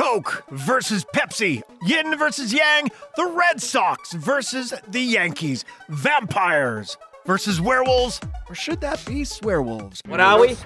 Coke versus Pepsi, yin versus yang, the Red Sox versus the Yankees, vampires versus werewolves, or should that be swearwolves? What are we?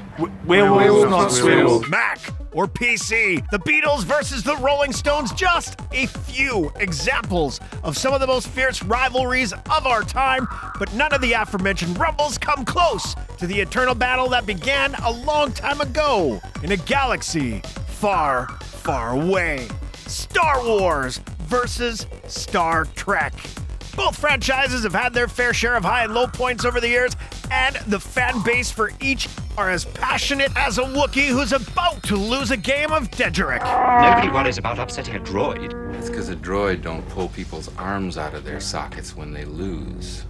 Werewolves, not swearwolves. Mac or PC, the Beatles versus the Rolling Stones, just a few examples of some of the most fierce rivalries of our time, but none of the aforementioned rumbles come close to the eternal battle that began a long time ago in a galaxy far, far away. Star Wars versus Star Trek. Both franchises have had their fair share of high and low points over the years, and the fan base for each are as passionate as a Wookie who's about to lose a game of Dejarik. Nobody worries about upsetting a droid. It's because a droid don't pull people's arms out of their sockets when they lose.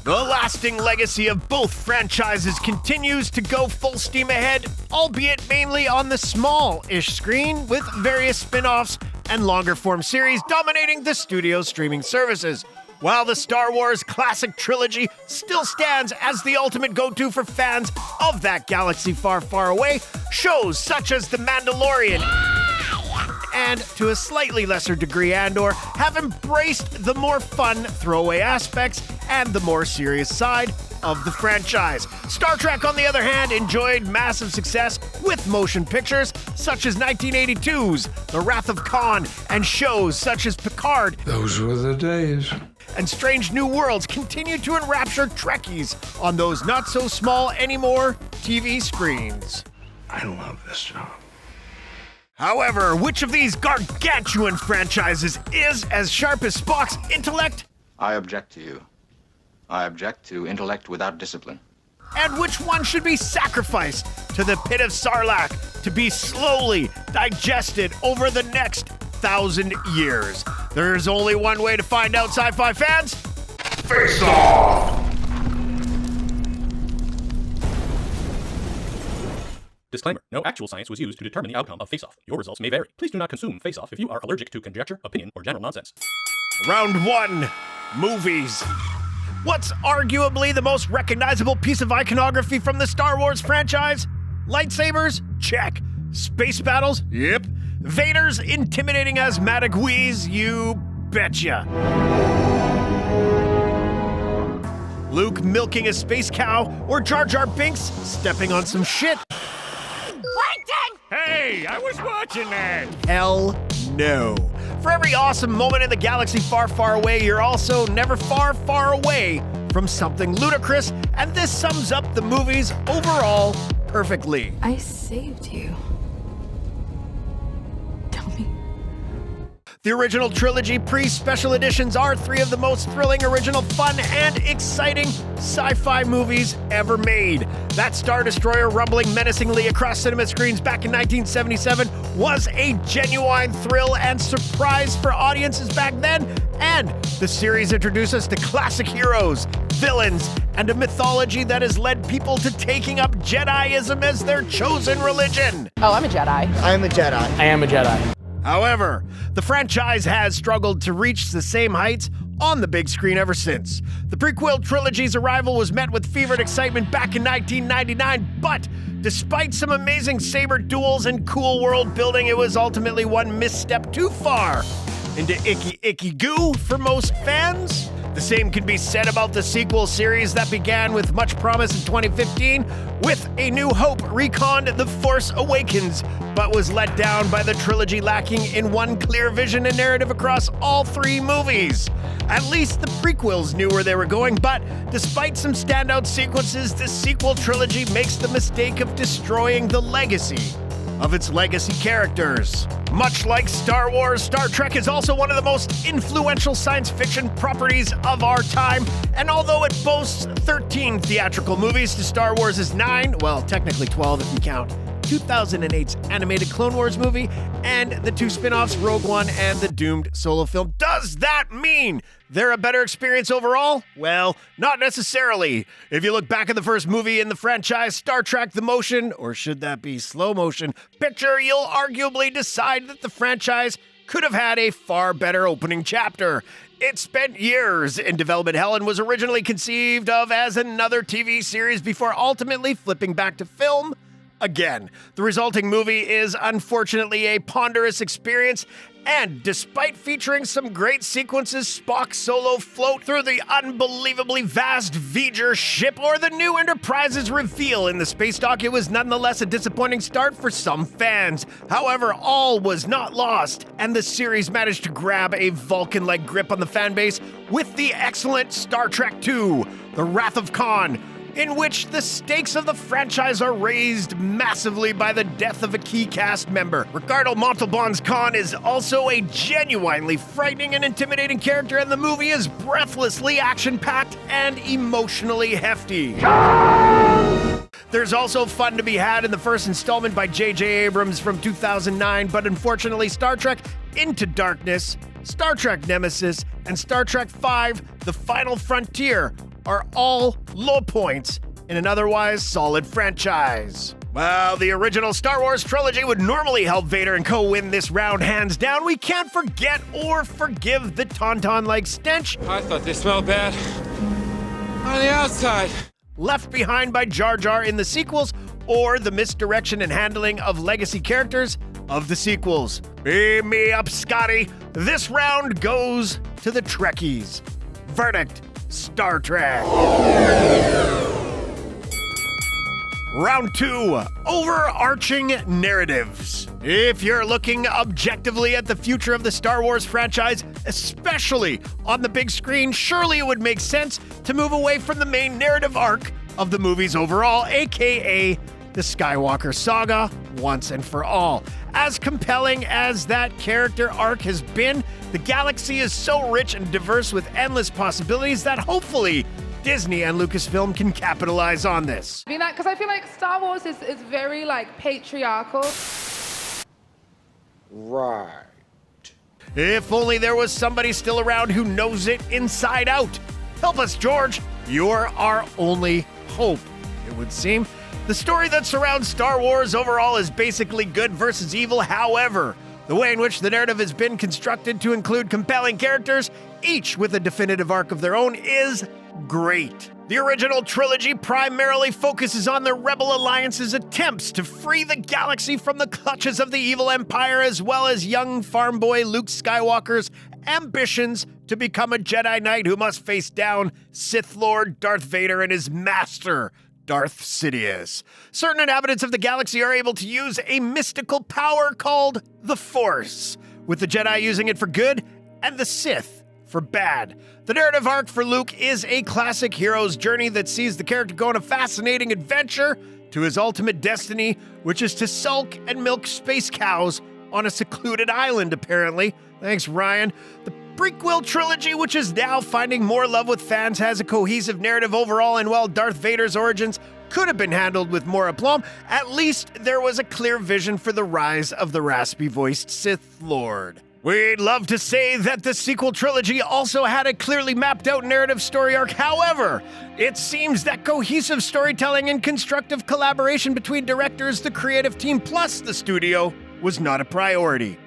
The lasting legacy of both franchises continues to go full steam ahead, albeit mainly on the small-ish screen, with various spin-offs and longer-form series dominating the studio's streaming services. While the Star Wars classic trilogy still stands as the ultimate go-to for fans of that galaxy far, far away, shows such as The Mandalorian and, to a slightly lesser degree, Andor, have embraced the more fun throwaway aspects and the more serious side of the franchise. Star Trek, on the other hand, enjoyed massive success with motion pictures such as 1982's The Wrath of Khan and shows such as Picard. Those were the days. And Strange New Worlds continue to enrapture Trekkies on those not-so-small anymore TV screens. I love this job. However, which of these gargantuan franchises is as sharp as Spock's intellect? I object to you. I object to intellect without discipline. And which one should be sacrificed to the pit of Sarlacc to be slowly digested over the next 1,000 years? There's only one way to find out, sci-fi fans. Face off! Disclaimer. No actual science was used to determine the outcome of Face Off. Your results may vary. Please do not consume Face Off if you are allergic to conjecture, opinion, or general nonsense. Round one, movies. What's arguably the most recognizable piece of iconography from the Star Wars franchise? Lightsabers? Check. Space battles? Yep. Vader's intimidating asthmatic wheeze? You betcha. Luke milking a space cow, or Jar Jar Binks stepping on some shit? Hey, I was watching that. Hell no. For every awesome moment in the galaxy far, far away, you're also never far, far away from something ludicrous, and this sums up the movies overall perfectly. I saved you. Tell me. The original trilogy pre-special editions are three of the most thrilling, original, fun, and exciting sci-fi movies ever made. That Star Destroyer rumbling menacingly across cinema screens back in 1977 was a genuine thrill and surprise for audiences back then, and the series introduced us to classic heroes, villains, and a mythology that has led people to taking up Jediism as their chosen religion. Oh, I'm a Jedi. I'm a Jedi. I am a Jedi. However, the franchise has struggled to reach the same heights on the big screen ever since. The prequel trilogy's arrival was met with fevered excitement back in 1999, but despite some amazing saber duels and cool world building, it was ultimately one misstep too far into icky goo for most fans. The same can be said about the sequel series that began with much promise in 2015, with A New Hope reconned The Force Awakens, but was let down by the trilogy lacking in one clear vision and narrative across all three movies. At least the prequels knew where they were going, but despite some standout sequences, this sequel trilogy makes the mistake of destroying the legacy of its legacy characters. Much like Star Wars, Star Trek is also one of the most influential science fiction properties of our time, and although it boasts 13 theatrical movies to Star Wars' 9, well, technically 12 if you count 2008's animated Clone Wars movie, and the two spin-offs, Rogue One and the doomed solo film. Does that mean they're a better experience overall? Well, not necessarily. If you look back at the first movie in the franchise, Star Trek The Motion, or should that be slow motion, picture, you'll arguably decide that the franchise could have had a far better opening chapter. It spent years in development hell and was originally conceived of as another TV series before ultimately flipping back to film again. The resulting movie is unfortunately a ponderous experience, and despite featuring some great sequences, Spock's solo float through the unbelievably vast V'ger ship or the new Enterprise's reveal in the space dock, it was nonetheless a disappointing start for some fans. However, all was not lost, and the series managed to grab a Vulcan-like grip on the fanbase with the excellent Star Trek II, The Wrath of Khan, in which the stakes of the franchise are raised massively by the death of a key cast member. Ricardo Montalban's Khan is also a genuinely frightening and intimidating character, and the movie is breathlessly action-packed and emotionally hefty. There's also fun to be had in the first installment by J.J. Abrams from 2009, but unfortunately Star Trek Into Darkness, Star Trek Nemesis, and Star Trek V: The Final Frontier are all low points in an otherwise solid franchise. While the original Star Wars trilogy would normally help Vader and co win this round hands down, we can't forget or forgive the Tauntaun-like stench I thought they smelled bad on the outside. left behind by Jar Jar in the sequels, or the misdirection and handling of legacy characters of the sequels. Beam me up, Scotty. This round goes to the Trekkies. Verdict: Star Trek. Round 2, overarching narratives. If you're looking objectively at the future of the Star Wars franchise, especially on the big screen, surely it would make sense to move away from the main narrative arc of the movies overall, aka the Skywalker saga, once and for all. As compelling as that character arc has been, the galaxy is so rich and diverse with endless possibilities that hopefully Disney and Lucasfilm can capitalize on this. Because I feel like Star Wars is very patriarchal. Right. If only there was somebody still around who knows it inside out. Help us, George. You're our only hope, it would seem. The story that surrounds Star Wars overall is basically good versus evil. However, the way in which the narrative has been constructed to include compelling characters, each with a definitive arc of their own, is great. The original trilogy primarily focuses on the Rebel Alliance's attempts to free the galaxy from the clutches of the evil empire, as well as young farm boy Luke Skywalker's ambitions to become a Jedi Knight who must face down Sith Lord Darth Vader and his master, Darth Sidious. Certain inhabitants of the galaxy are able to use a mystical power called the Force, with the Jedi using it for good and the Sith for bad. The narrative arc for Luke is a classic hero's journey that sees the character go on a fascinating adventure to his ultimate destiny, which is to sulk and milk space cows on a secluded island, apparently. Thanks, Ryan. The prequel trilogy, which is now finding more love with fans, has a cohesive narrative overall, and while Darth Vader's origins could have been handled with more aplomb, at least there was a clear vision for the rise of the raspy-voiced Sith Lord. We'd love to say that the sequel trilogy also had a clearly mapped out narrative story arc. However, it seems that cohesive storytelling and constructive collaboration between directors, the creative team, plus the studio was not a priority.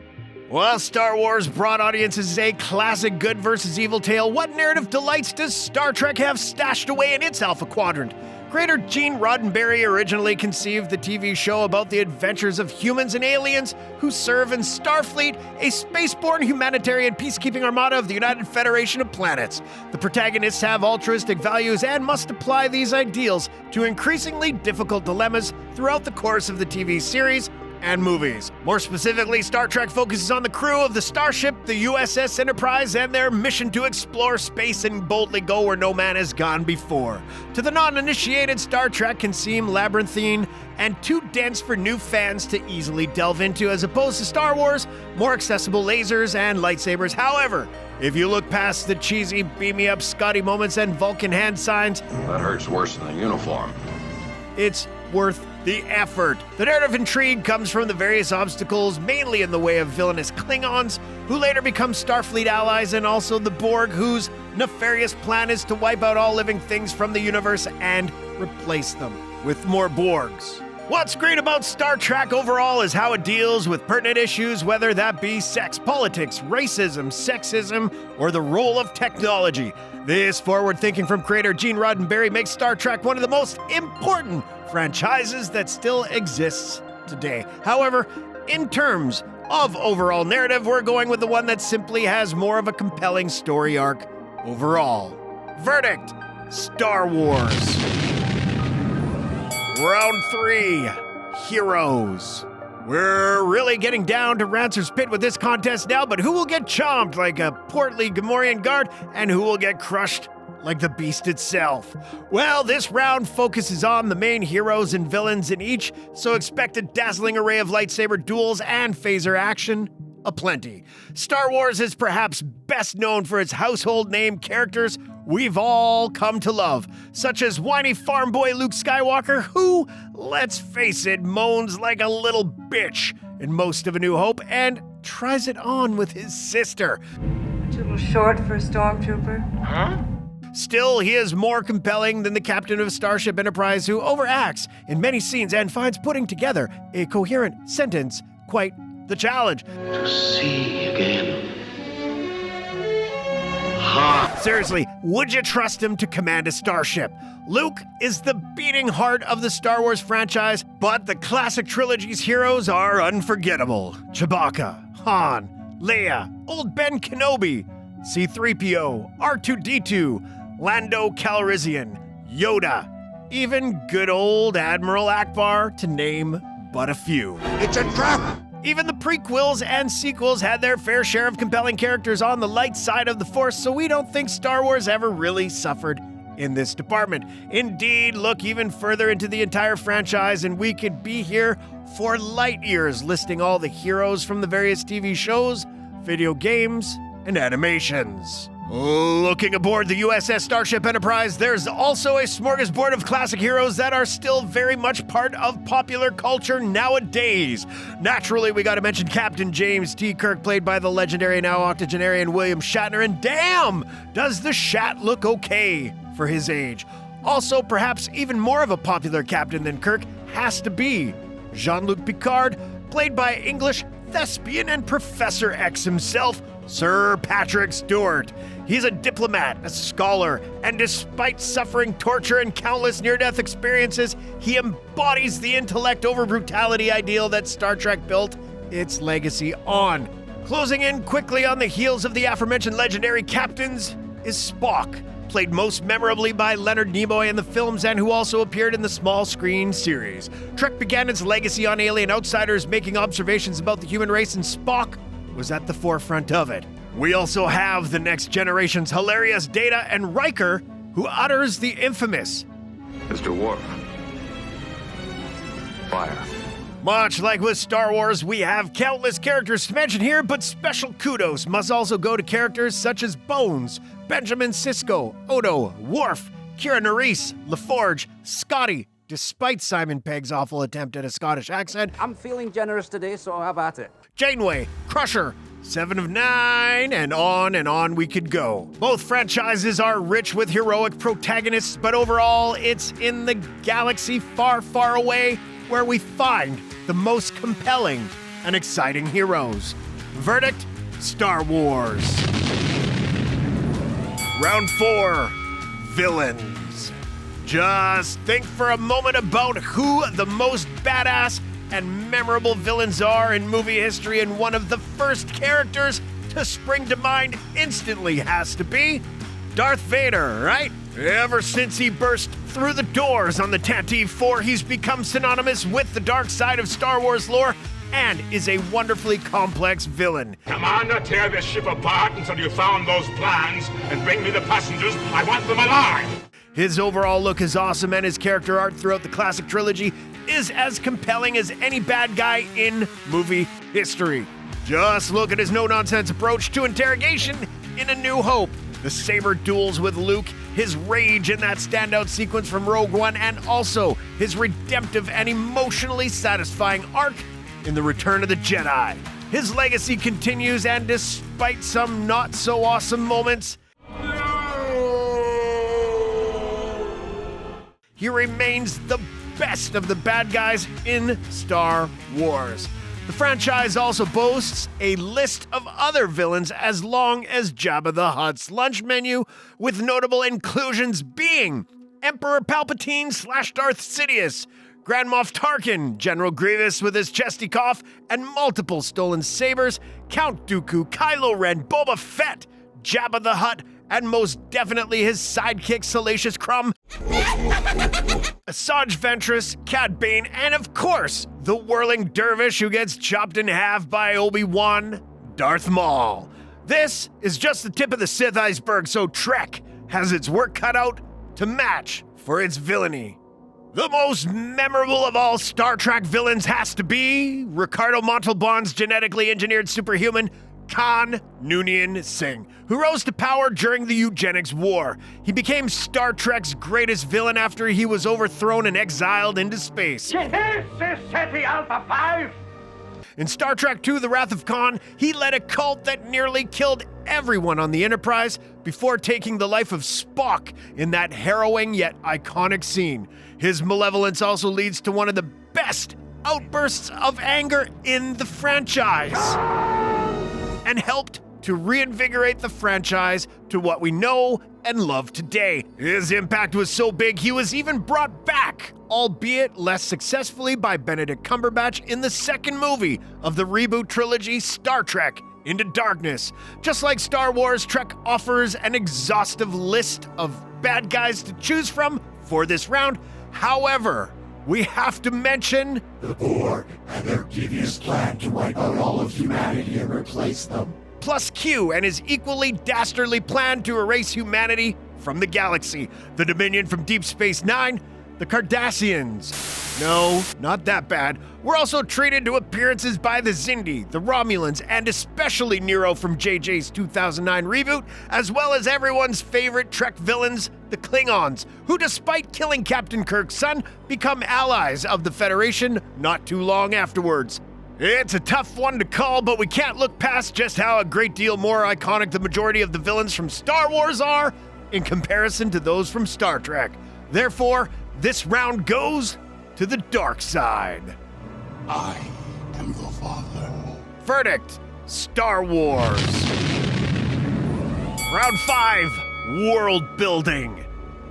While Star Wars brought audiences a classic good versus evil tale, what narrative delights does Star Trek have stashed away in its Alpha Quadrant? Creator Gene Roddenberry originally conceived the TV show about the adventures of humans and aliens who serve in Starfleet, a spaceborne humanitarian peacekeeping armada of the United Federation of Planets. The protagonists have altruistic values and must apply these ideals to increasingly difficult dilemmas throughout the course of the TV series and movies. More specifically, Star Trek focuses on the crew of the starship, the USS Enterprise, and their mission to explore space and boldly go where no man has gone before. To the non-initiated, Star Trek can seem labyrinthine and too dense for new fans to easily delve into, as opposed to Star Wars, more accessible lasers and lightsabers. However, if you look past the cheesy beam-me-up Scotty moments and Vulcan hand signs, That hurts worse than a uniform. it's worth the effort. The narrative intrigue comes from the various obstacles, mainly in the way of villainous Klingons, who later become Starfleet allies, and also the Borg, whose nefarious plan is to wipe out all living things from the universe and replace them with more Borgs. What's great about Star Trek overall is how it deals with pertinent issues, whether that be sex, politics, racism, sexism, or the role of technology. This forward thinking from creator Gene Roddenberry makes Star Trek one of the most important franchises that still exists today. However, in terms of overall narrative, we're going with the one that simply has more of a compelling story arc overall. Verdict: Star Wars. Round 3, Heroes. We're really getting down to Rancer's Pit with this contest now, but who will get chomped like a portly Gamorrean guard, and who will get crushed like the beast itself? Well, this round focuses on the main heroes and villains in each, so expect a dazzling array of lightsaber duels and phaser action aplenty. Star Wars is perhaps best known for its household name characters we've all come to love, such as whiny farm boy Luke Skywalker, who, let's face it, moans like a little bitch in most of A New Hope and tries it on with his sister. Too little short for a stormtrooper. Huh? Still, he is more compelling than the captain of Starship Enterprise, who overacts in many scenes and finds putting together a coherent sentence quite the challenge. To see again. Seriously, would you trust him to command a starship? Luke is the beating heart of the Star Wars franchise, but the classic trilogy's heroes are unforgettable. Chewbacca, Han, Leia, old Ben Kenobi, C-3PO, R2-D2, Lando Calrissian, Yoda, even good old Admiral Akbar, to name but a few. It's a trap! Even the prequels and sequels had their fair share of compelling characters on the light side of the Force, so we don't think Star Wars ever really suffered in this department. Indeed, look even further into the entire franchise and we could be here for light years listing all the heroes from the various TV shows, video games, and animations. Looking aboard the USS Starship Enterprise, there's also a smorgasbord of classic heroes that are still very much part of popular culture nowadays. Naturally, we gotta mention Captain James T. Kirk, played by the legendary now octogenarian William Shatner, and damn, does the Shat look okay for his age. Also, perhaps even more of a popular captain than Kirk has to be Jean-Luc Picard, played by English thespian and Professor X himself, Sir Patrick Stewart. He's a diplomat, a scholar, and despite suffering torture and countless near-death experiences, he embodies the intellect over brutality ideal that Star Trek built its legacy on. Closing in quickly on the heels of the aforementioned legendary captains is Spock, played most memorably by Leonard Nimoy in the films and who also appeared in the small screen series. Trek began its legacy on alien outsiders making observations about the human race, and Spock was at the forefront of it. We also have the next generation's hilarious Data and Riker, who utters the infamous Mr. Worf. Fire. Much like with Star Wars, we have countless characters to mention here, but special kudos must also go to characters such as Bones, Benjamin Sisko, Odo, Worf, Kira Nerys, LaForge, Scotty, despite Simon Pegg's awful attempt at a Scottish accent. I'm feeling generous today, so have at it. Janeway, Crusher, 7 of 9, and on we could go. Both franchises are rich with heroic protagonists, but overall, it's in the galaxy far, far away where we find the most compelling and exciting heroes. Verdict: Star Wars. Round 4, Villains. Just think for a moment about who the most badass and memorable villains are in movie history, and one of the first characters to spring to mind instantly has to be Darth Vader, right? Ever since he burst through the doors on the Tantive 4, he's become synonymous with the dark side of Star Wars lore and is a wonderfully complex villain. Commander, tear this ship apart until you found those plans and bring me the passengers. I want them alive! His overall look is awesome, and his character art throughout the classic trilogy is as compelling as any bad guy in movie history. Just look at his no-nonsense approach to interrogation in A New Hope, the saber duels with Luke, his rage in that standout sequence from Rogue One, and also his redemptive and emotionally satisfying arc in The Return of the Jedi. His legacy continues, and despite some not-so-awesome moments, he remains the best of the bad guys in Star Wars. The franchise also boasts a list of other villains as long as Jabba the Hutt's lunch menu, with notable inclusions being Emperor Palpatine / Darth Sidious, Grand Moff Tarkin, General Grievous with his chesty cough, and multiple stolen sabers, Count Dooku, Kylo Ren, Boba Fett, Jabba the Hutt, and most definitely his sidekick Salacious Crumb, Asajj Ventress, Cad Bane, and of course, the whirling dervish who gets chopped in half by Obi-Wan, Darth Maul. This is just the tip of the Sith iceberg, so Trek has its work cut out to match for its villainy. The most memorable of all Star Trek villains has to be Ricardo Montalban's genetically engineered superhuman, Khan Noonien Singh, who rose to power during the Eugenics War. He became Star Trek's greatest villain after he was overthrown and exiled into space. Alpha 5! In Star Trek II: The Wrath of Khan, he led a cult that nearly killed everyone on the Enterprise before taking the life of Spock in that harrowing yet iconic scene. His malevolence also leads to one of the best outbursts of anger in the franchise, and helped to reinvigorate the franchise to what we know and love today. His impact was so big, he was even brought back, albeit less successfully, by Benedict Cumberbatch in the second movie of the reboot trilogy, Star Trek Into Darkness. Just like Star Wars, Trek offers an exhaustive list of bad guys to choose from for this round. However, we have to mention The Borg and their devious plan to wipe out all of humanity and replace them. plus Q and his equally dastardly plan to erase humanity from the galaxy. The Dominion from Deep Space Nine, the Cardassians. No, not that bad. We're also treated to appearances by the Xindi, the Romulans, and especially Nero from JJ's 2009 reboot, as well as everyone's favorite Trek villains, the Klingons, who despite killing Captain Kirk's son, become allies of the Federation not too long afterwards. It's a tough one to call, but we can't look past just how a great deal more iconic the majority of the villains from Star Wars are in comparison to those from Star Trek. Therefore, this round goes to the dark side. I am the Father. Verdict: Star Wars. Round 5, world building.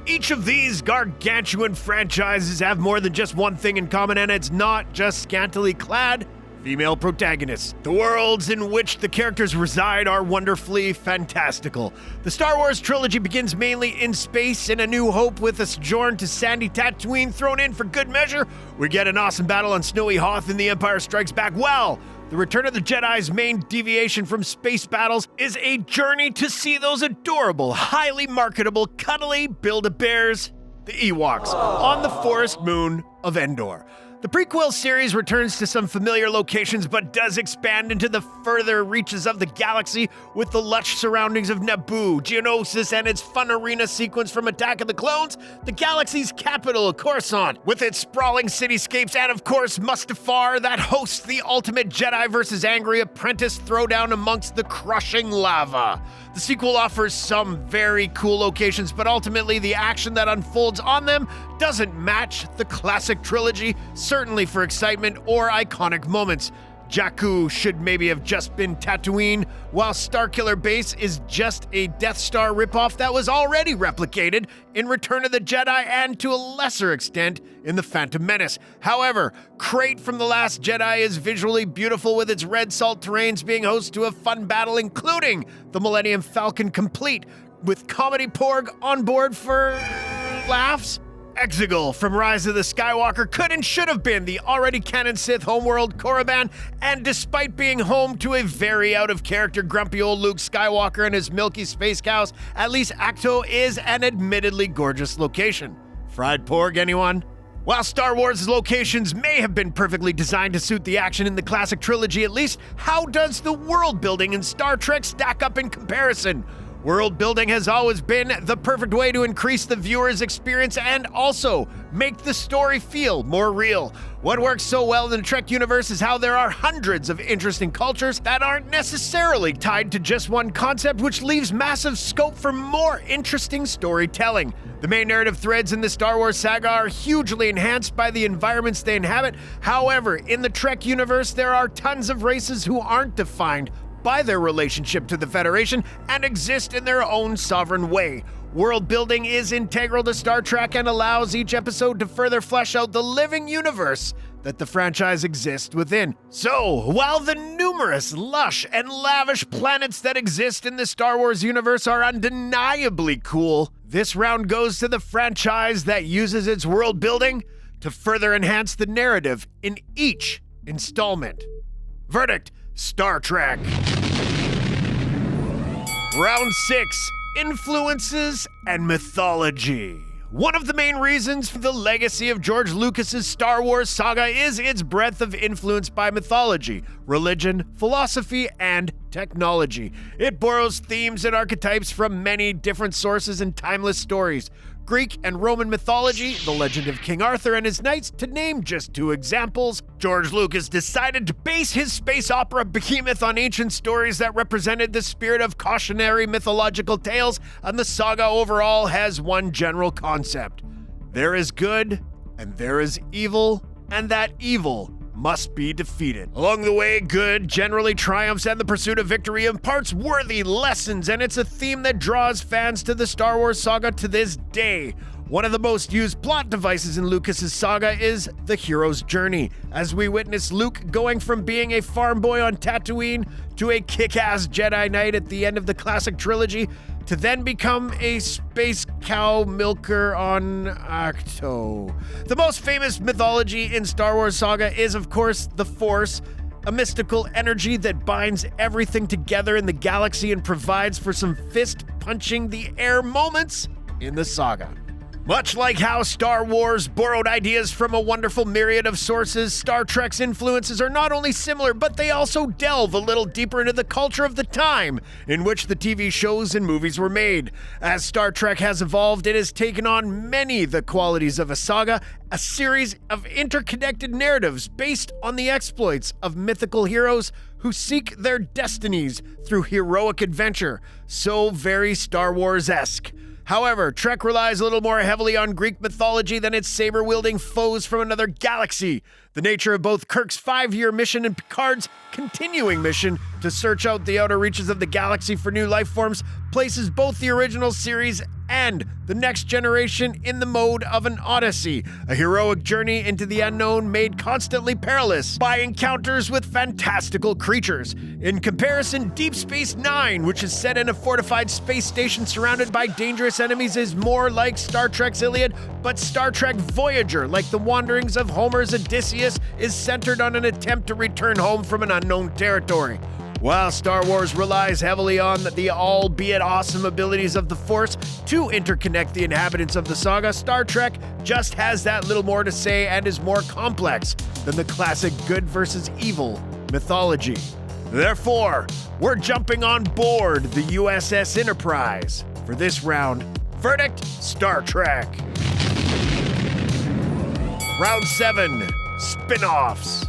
Each of these gargantuan franchises have more than just one thing in common, and it's not just scantily clad female protagonists. The worlds in which the characters reside are wonderfully fantastical. The Star Wars trilogy begins mainly in space. In A New Hope, with a sojourn to sandy Tatooine thrown in for good measure, we get an awesome battle on snowy Hoth in The Empire Strikes Back. Well, The Return of the Jedi's main deviation from space battles is a journey to see those adorable, highly marketable, cuddly Build-A-Bears, the Ewoks, on the forest moon of Endor. The prequel series returns to some familiar locations, but does expand into the further reaches of the galaxy with the lush surroundings of Naboo, Geonosis, and its fun arena sequence from Attack of the Clones, the galaxy's capital, Coruscant, with its sprawling cityscapes, and of course, Mustafar, that hosts the ultimate Jedi versus angry apprentice throwdown amongst the crushing lava. The sequel offers some very cool locations, but ultimately the action that unfolds on them doesn't match the classic trilogy, certainly for excitement or iconic moments. Jakku should maybe have just been Tatooine, while Starkiller Base is just a Death Star ripoff that was already replicated in Return of the Jedi and to a lesser extent in The Phantom Menace. However, Crate from The Last Jedi is visually beautiful, with its red salt terrains being host to a fun battle, including the Millennium Falcon complete with Comedy Porg on board for laughs. Exegol from Rise of the Skywalker could and should have been the already canon Sith homeworld Korriban, and despite being home to a very out-of-character grumpy old Luke Skywalker and his milky space cows, at least Acto is an admittedly gorgeous location. Fried Porg, anyone? While Star Wars' locations may have been perfectly designed to suit the action in the classic trilogy at least, how does the world building in Star Trek stack up in comparison? World building has always been the perfect way to increase the viewer's experience and also make the story feel more real. What works so well in the Trek universe is how there are hundreds of interesting cultures that aren't necessarily tied to just one concept, which leaves massive scope for more interesting storytelling. The main narrative threads in the Star Wars saga are hugely enhanced by the environments they inhabit. However, in the Trek universe, there are tons of races who aren't defined by their relationship to the Federation and exist in their own sovereign way. World building is integral to Star Trek and allows each episode to further flesh out the living universe that the franchise exists within. So, while the numerous lush and lavish planets that exist in the Star Wars universe are undeniably cool, this round goes to the franchise that uses its world building to further enhance the narrative in each installment. Verdict: Star Trek. Round 6, Influences and Mythology. One of the main reasons for the legacy of George Lucas's Star Wars saga is its breadth of influence by mythology, religion, philosophy, and technology. It borrows themes and archetypes from many different sources and timeless stories. Greek and Roman mythology, the legend of King Arthur and his knights, to name just 2 examples. George Lucas decided to base his space opera behemoth on ancient stories that represented the spirit of cautionary mythological tales, and the saga overall has one general concept. There is good, and there is evil, and that evil must be defeated. Along the way, good generally triumphs, and the pursuit of victory imparts worthy lessons, and it's a theme that draws fans to the Star Wars saga to this day. One of the most used plot devices in Lucas's saga is the hero's journey, as we witness Luke going from being a farm boy on Tatooine to a kick-ass Jedi Knight at the end of the classic trilogy, to then become a space cow milker on Ahch-To. The most famous mythology in Star Wars saga is, of course, the Force, a mystical energy that binds everything together in the galaxy and provides for some fist-punching the air moments in the saga. Much like how Star Wars borrowed ideas from a wonderful myriad of sources, Star Trek's influences are not only similar, but they also delve a little deeper into the culture of the time in which the TV shows and movies were made. As Star Trek has evolved, it has taken on many the qualities of a saga, a series of interconnected narratives based on the exploits of mythical heroes who seek their destinies through heroic adventure, so very Star Wars-esque. However, Trek relies a little more heavily on Greek mythology than its saber-wielding foes from another galaxy. The nature of both Kirk's 5-year mission and Picard's continuing mission to search out the outer reaches of the galaxy for new life forms places both the original series and the next generation in the mode of an odyssey, a heroic journey into the unknown made constantly perilous by encounters with fantastical creatures. In comparison, Deep Space Nine, which is set in a fortified space station surrounded by dangerous enemies, is more like Star Trek's Iliad, but Star Trek Voyager, like the wanderings of Homer's Odysseus, is centered on an attempt to return home from an unknown territory. While Star Wars relies heavily on the albeit awesome abilities of the Force to interconnect the inhabitants of the saga, Star Trek just has that little more to say and is more complex than the classic good versus evil mythology. Therefore, we're jumping on board the USS Enterprise. For this round, verdict: Star Trek. Round 7, Spin-offs.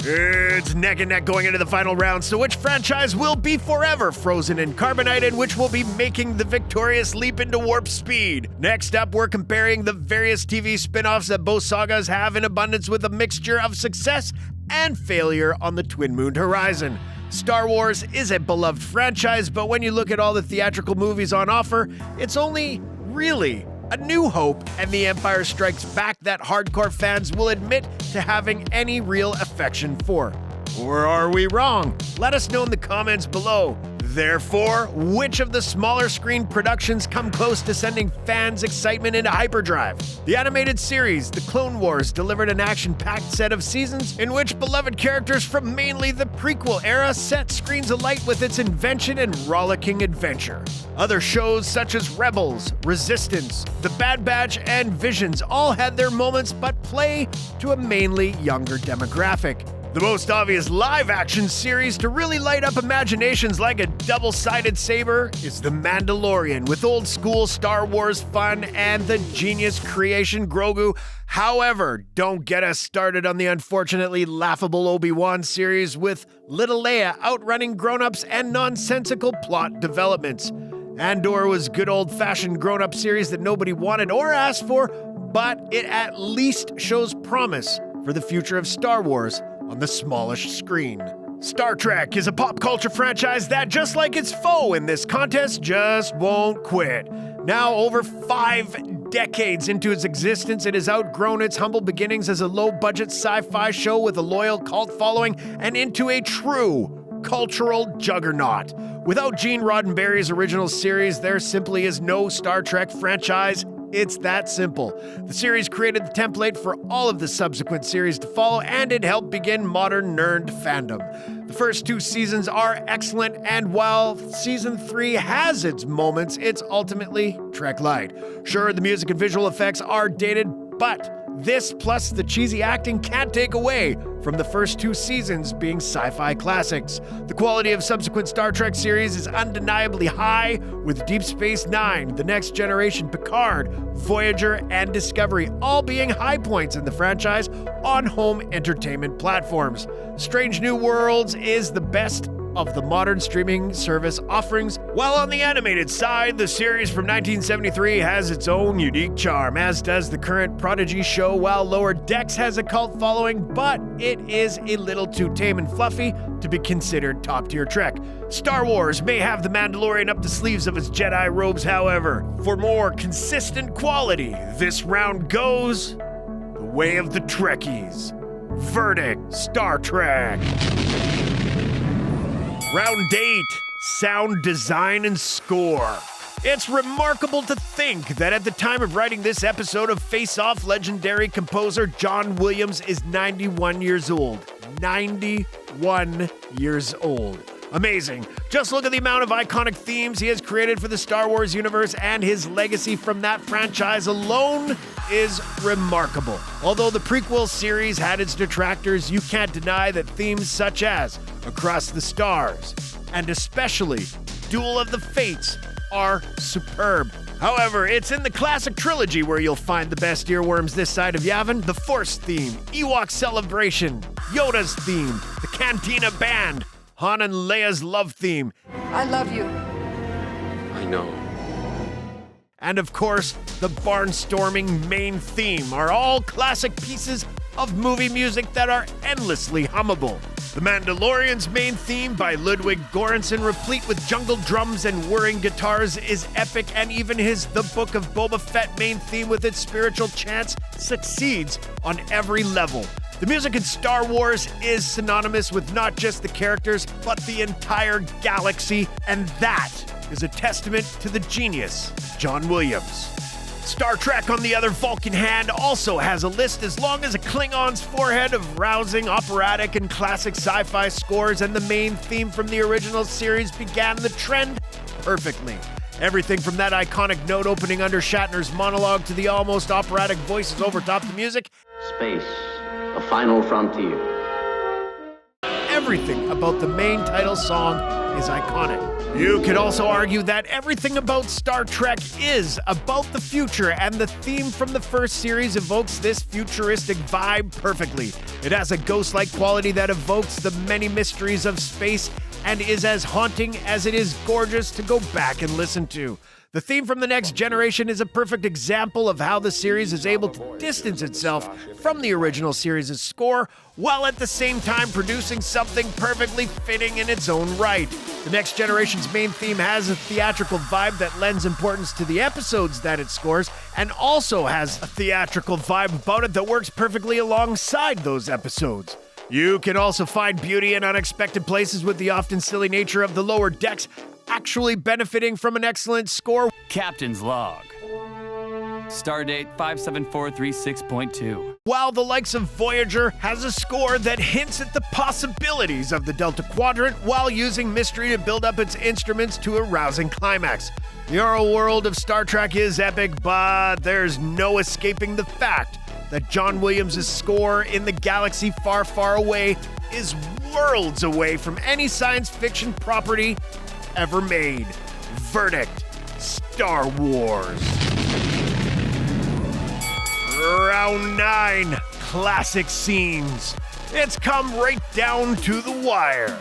It's neck and neck going into the final round, so which franchise will be forever frozen and carbonated, which will be making the victorious leap into warp speed? Next up, we're comparing the various TV spin-offs that both sagas have in abundance with a mixture of success and failure on the twin-mooned horizon. Star Wars is a beloved franchise, but when you look at all the theatrical movies on offer, it's only really A New Hope and The Empire Strikes Back that hardcore fans will admit to having any real affection for. Or are we wrong? Let us know in the comments below. Therefore, which of the smaller screen productions come close to sending fans' excitement into hyperdrive? The animated series, The Clone Wars, delivered an action-packed set of seasons in which beloved characters from mainly the prequel era set screens alight with its invention and rollicking adventure. Other shows such as Rebels, Resistance, The Bad Batch, and Visions all had their moments but play to a mainly younger demographic. The most obvious live-action series to really light up imaginations like a double-sided saber is The Mandalorian, with old-school Star Wars fun and the genius creation Grogu. However, don't get us started on the unfortunately laughable Obi-Wan series with little Leia outrunning grown-ups and nonsensical plot developments. Andor was good old-fashioned grown-up series that nobody wanted or asked for, but it at least shows promise for the future of Star Wars on the smallish screen. Star Trek is a pop culture franchise that, just like its foe in this contest, just won't quit. Now over 5 decades into its existence, it has outgrown its humble beginnings as a low-budget sci-fi show with a loyal cult following and into a true cultural juggernaut. Without Gene Roddenberry's original series, there simply is no Star Trek franchise. It's that simple. The series created the template for all of the subsequent series to follow, and it helped begin modern nerd fandom. The first 2 seasons are excellent, and while season 3 has its moments, it's ultimately Trek Light. Sure, the music and visual effects are dated, but this plus the cheesy acting can't take away from the first 2 seasons being sci-fi classics. The quality of subsequent Star Trek series is undeniably high, with Deep Space Nine, The Next Generation, Picard, Voyager, and Discovery all being high points in the franchise on home entertainment platforms. Strange New Worlds is the best of the modern streaming service offerings, while on the animated side, the series from 1973 has its own unique charm, as does the current Prodigy show, while Lower Decks has a cult following, but it is a little too tame and fluffy to be considered top-tier Trek. Star Wars may have the Mandalorian up the sleeves of its Jedi robes, however. For more consistent quality, this round goes the way of the Trekkies. Verdict, Star Trek. Round 8, sound design and score. It's remarkable to think that at the time of writing this episode of Face Off, legendary composer John Williams is 91 years old. 91 years old. Amazing. Just look at the amount of iconic themes he has created for the Star Wars universe, and his legacy from that franchise alone is remarkable. Although the prequel series had its detractors, you can't deny that themes such as Across the Stars and especially Duel of the Fates are superb. However, it's in the classic trilogy where you'll find the best earworms this side of Yavin: the Force theme, Ewok Celebration, Yoda's theme, the Cantina Band, Han and Leia's love theme. I love you. I know. And of course, the barnstorming main theme are all classic pieces of movie music that are endlessly hummable. The Mandalorian's main theme by Ludwig Göransson, replete with jungle drums and whirring guitars, is epic, and even his The Book of Boba Fett main theme with its spiritual chants succeeds on every level. The music in Star Wars is synonymous with not just the characters, but the entire galaxy, and that is a testament to the genius of John Williams. Star Trek, on the other Vulcan hand, also has a list as long as a Klingon's forehead of rousing, operatic, and classic sci-fi scores, and the main theme from the original series began the trend perfectly. Everything from that iconic note opening under Shatner's monologue to the almost operatic voices overtop the music. Space, the final frontier. Everything about the main title song is iconic. You could also argue that everything about Star Trek is about the future, and the theme from the first series evokes this futuristic vibe perfectly. It has a ghost-like quality that evokes the many mysteries of space and is as haunting as it is gorgeous to go back and listen to. The theme from The Next Generation is a perfect example of how the series is able to distance itself from the original series' score, while at the same time producing something perfectly fitting in its own right. The Next Generation's main theme has a theatrical vibe that lends importance to the episodes that it scores, and also has a theatrical vibe about it that works perfectly alongside those episodes. You can also find beauty in unexpected places, with the often silly nature of the Lower Decks actually benefiting from an excellent score. Captain's Log. Stardate 57436.2. While the likes of Voyager has a score that hints at the possibilities of the Delta Quadrant while using mystery to build up its instruments to a rousing climax. The oral world of Star Trek is epic, but there's no escaping the fact that John Williams' score in the galaxy far, far away is worlds away from any science fiction property ever made. Verdict, Star Wars. Round 9, classic scenes. It's come right down to the wire.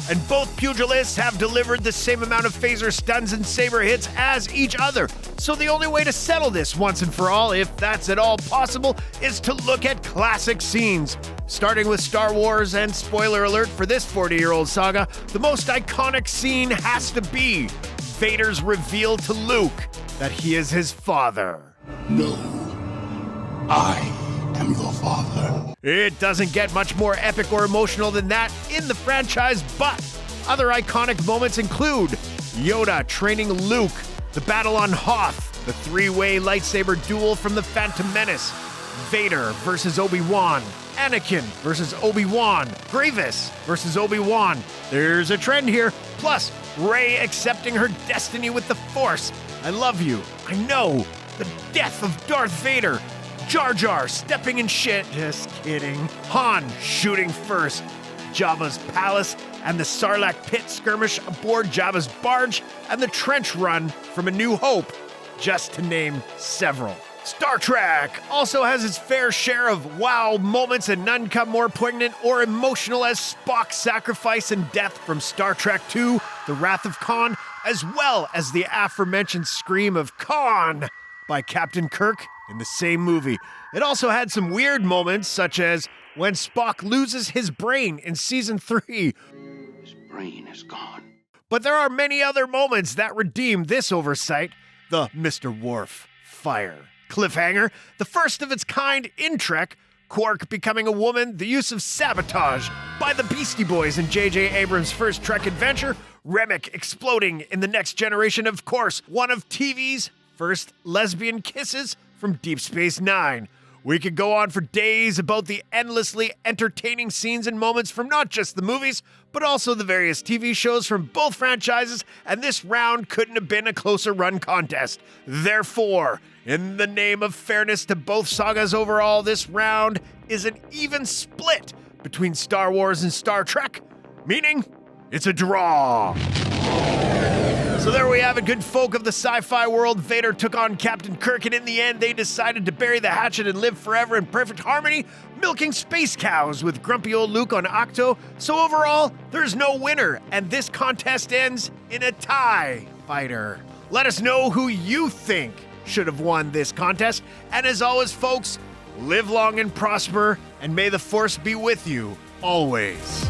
And both pugilists have delivered the same amount of phaser stuns and saber hits as each other. So the only way to settle this once and for all, if that's at all possible, is to look at classic scenes. Starting with Star Wars, and spoiler alert for this 40-year-old saga, the most iconic scene has to be Vader's reveal to Luke that he is his father. No, I am your father. It doesn't get much more epic or emotional than that in the franchise, but other iconic moments include Yoda training Luke, the battle on Hoth, the three-way lightsaber duel from the Phantom Menace, Vader versus Obi-Wan, Anakin versus Obi-Wan, Grievous versus Obi-Wan. There's a trend here. Plus, Rey accepting her destiny with the Force. I love you. I know. The death of Darth Vader. Jar Jar stepping in shit. Just kidding. Han shooting first. Jabba's palace and the Sarlacc pit skirmish aboard Jabba's barge and the trench run from A New Hope, just to name several. Star Trek also has its fair share of wow moments, and none come more poignant or emotional as Spock's sacrifice and death from Star Trek II, The Wrath of Khan, as well as the aforementioned scream of Khan by Captain Kirk in the same movie. It also had some weird moments, such as when Spock loses his brain in Season 3. His brain is gone. But there are many other moments that redeem this oversight. The Mr. Worf fire cliffhanger, the first of its kind in Trek, Quark becoming a woman, the use of sabotage by the Beastie Boys in J.J. Abrams' first Trek adventure, Remick exploding in The Next Generation, of course, one of TV's first lesbian kisses from Deep Space Nine. We could go on for days about the endlessly entertaining scenes and moments from not just the movies, but also the various TV shows from both franchises, and this round couldn't have been a closer run contest. Therefore, in the name of fairness to both sagas overall, this round is an even split between Star Wars and Star Trek, meaning it's a draw. So there we have it, good folk of the sci-fi world. Vader took on Captain Kirk, and in the end, they decided to bury the hatchet and live forever in perfect harmony, milking space cows with grumpy old Luke on Octo. So overall, there's no winner, and this contest ends in a tie, fighter. Let us know who you think should have won this contest. And as always, folks, live long and prosper, and may the Force be with you always.